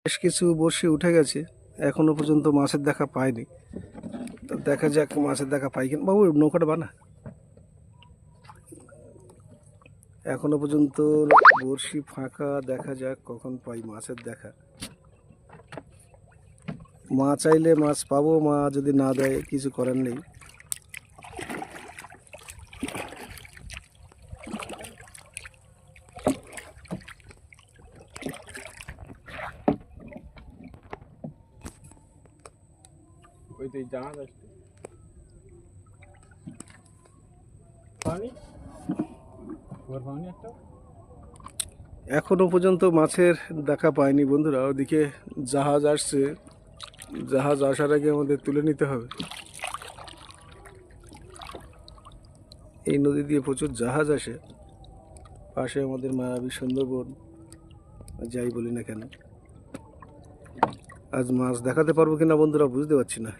বেশ কিছু বড়শি উঠে গেছে, এখনো পর্যন্ত মাছের দেখা পাইনি। তো দেখা যাক মাছের দেখা পাই কিনা। বাবু নৌকাটা বানা। এখনো পর্যন্ত বড়শি ফাঁকা, দেখা যাক কখন পাই মাছের দেখা। মা চাইলে মাছ পাবো, মা যদি না দেয় কিছু করার নেই। এখনো পর্যন্ত মাছের দেখা পাইনি বন্ধুরা। ওদিকে জাহাজ আসছে, জাহাজ আসার আগে আমাদের তুলে নিতে হবে। এই নদী দিয়ে প্রচুর জাহাজ আসে, পাশে আমাদের মায়াবী সুন্দরবন, যাই বলি না কেন। আজ মাছ দেখাতে পারবো কিনা বন্ধুরা বুঝতে পারছি না।